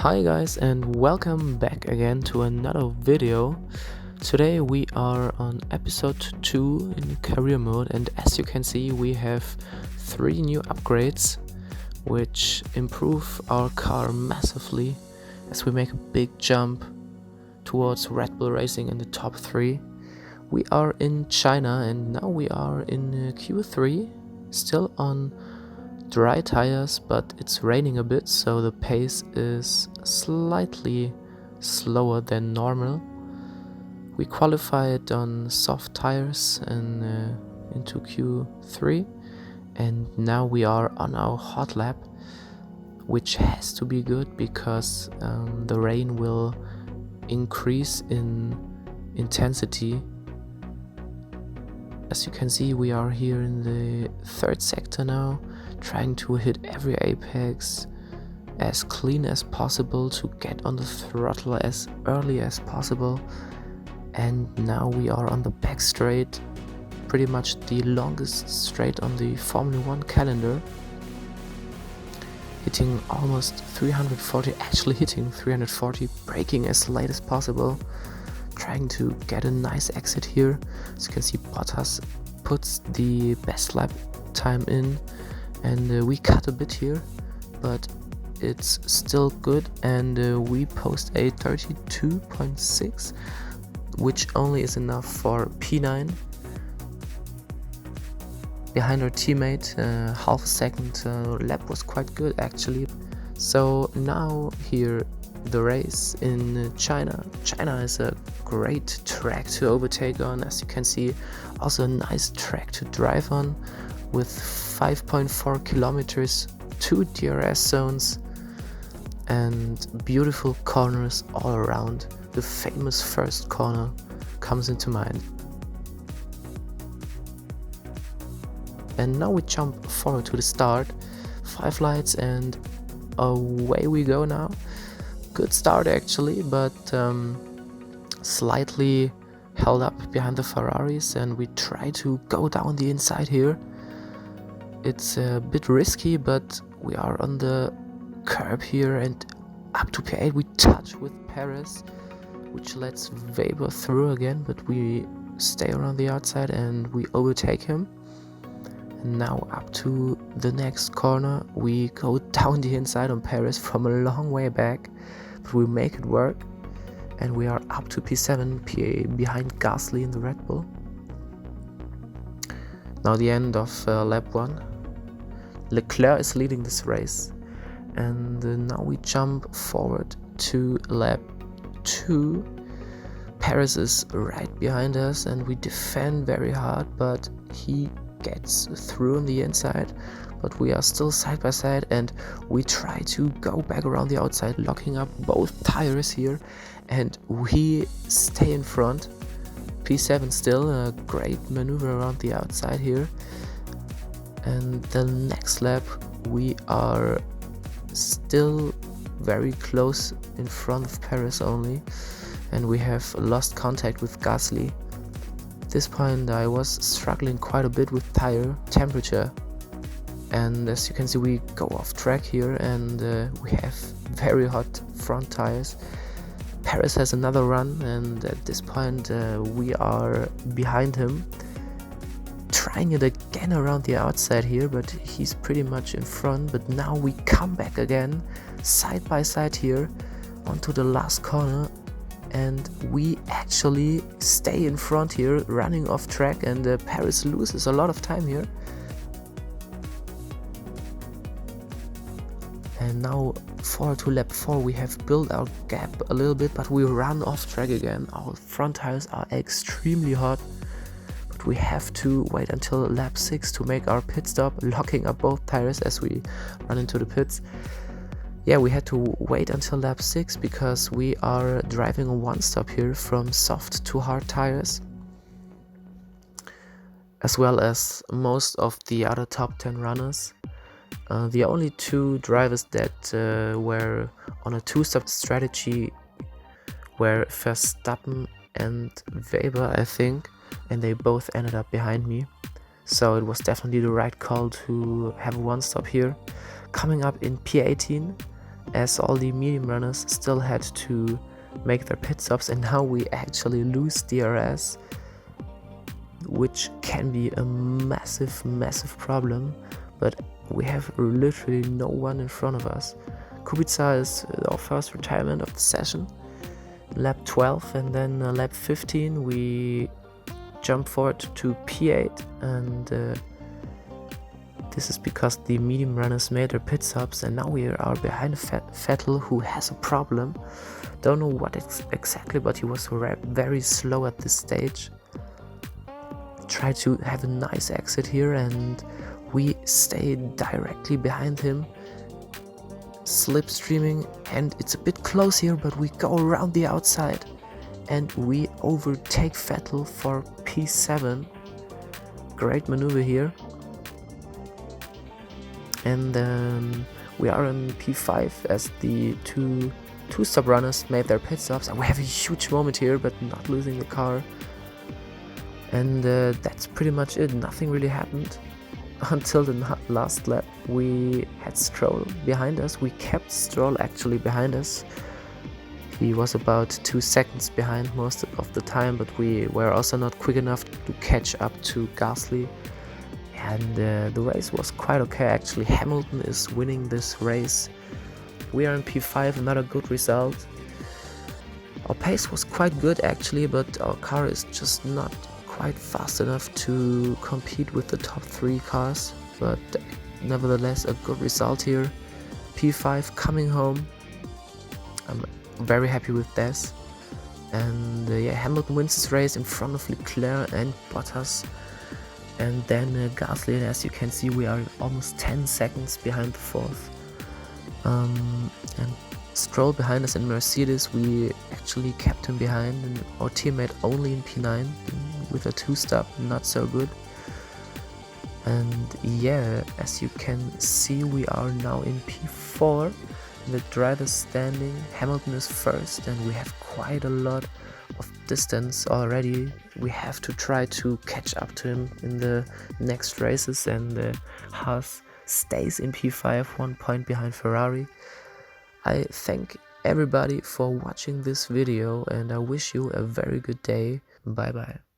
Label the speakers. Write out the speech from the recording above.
Speaker 1: Hi guys, and welcome back again to another video. Today we are on episode 2 in career mode, and as you can see we have 3 new upgrades which improve our car massively as we make a big jump towards Red Bull Racing in the top 3. We are in China and now we are in Q3, still on dry tires, but it's raining a bit, so the pace is slightly slower than normal. We qualified on soft tires and into Q3, and now we are on our hot lap, which has to be good because the rain will increase in intensity. As you can see, we are here in the 3rd sector now, trying to hit every apex as clean as possible to get on the throttle as early as possible. And now we are on the back straight, pretty much the longest straight on the Formula 1 calendar, hitting almost 340, actually hitting 340, braking as late as possible, trying to get a nice exit here. As you can see, Bottas puts the best lap time in, and we cut a bit here, but it's still good, and we post a 32.6, which only is enough for P9 behind our teammate. Half a second lap was quite good actually. So now here the race in China. China is a great track to overtake on, as you can see, also a nice track to drive on with 5.4 kilometers, 2 DRS zones and beautiful corners all around. The famous first corner comes into mind. And now we jump forward to the start, 5 lights, and away we go now. Good start actually, but slightly held up behind the Ferraris, and we try to go down the inside here. It's a bit risky, but we are on the curb here, and up to P8 we touch with Ferraris, which lets Weber through again, but we stay around the outside and we overtake him. And now up to the next corner, we go down the inside on Ferraris from a long way back, but we make it work, and we are up to P7, PA behind Gasly in the Red Bull. Now the end of lap 1. Leclerc is leading this race, and now we jump forward to lap 2. Paris is right behind us, and we defend very hard, but he gets through on the inside, but we are still side by side, and we try to go back around the outside, locking up both tires here, and we stay in front. P7 still, a great maneuver around the outside here. And the next lap we are still very close in front of Paris only, and we have lost contact with Gasly. At this point I was struggling quite a bit with tire temperature, and as you can see we go off track here, and we have very hot front tires. Paris has another run, and at this point we are behind him, trying it again around the outside here, but he's pretty much in front. But now we come back again side by side here onto the last corner, and we actually stay in front here, running off track, and Paris loses a lot of time here. And now forward to lap 4, we have built our gap a little bit, but we run off track again. Our front tires are extremely hot, but we have to wait until lap 6 to make our pit stop, locking up both tires as we run into the pits. Yeah, we had to wait until lap 6 because we are driving a one stop here from soft to hard tires, as well as most of the other top 10 runners. The only 2 drivers that were on a 2-stop strategy were Verstappen and Weber, I think, and they both ended up behind me. So it was definitely the right call to have a 1-stop here. Coming up in P18, as all the medium runners still had to make their pit stops, and now we actually lose DRS, which can be a massive problem, but we have literally no one in front of us. Kubica is our first retirement of the session, lap 12, and then lap 15 we jump forward to P8, and this is because the medium runners made their pit stops, and now we are behind Vettel, who has a problem. Don't know what exactly, but he was very slow at this stage. Try to have a nice exit here, and we stay directly behind him, slipstreaming, and it's a bit close here, but we go around the outside and we overtake Vettel for P7. Great maneuver here. And then we are in P5 as the two stop runners made their pit stops, and we have a huge moment here, but not losing the car. And that's pretty much it. Nothing really happened until the last lap. We had Stroll behind us. We kept Stroll actually behind us. He was about 2 seconds behind most of the time, but we were also not quick enough to catch up to Gasly. And the race was quite okay actually. Hamilton is winning this race. We are in P5, another good result. Our pace was quite good actually, but our car is just not quite fast enough to compete with the top 3 cars. But nevertheless, a good result here. P5 coming home. I'm very happy with this. And yeah, Hamilton wins this race in front of Leclerc and Bottas. And then Gasly, and as you can see, we are almost 10 seconds behind the 4th. And Stroll behind us in Mercedes, we actually kept him behind, and our teammate only in P9 with a 2-stop, not so good. And yeah, as you can see, we are now in P4. The driver's standing, Hamilton is first, and we have quite a lot of distance already. We have to try to catch up to him in the next races, and Haas stays in P5, 1 point behind Ferrari. I thank everybody for watching this video, and I wish you a very good day. Bye bye.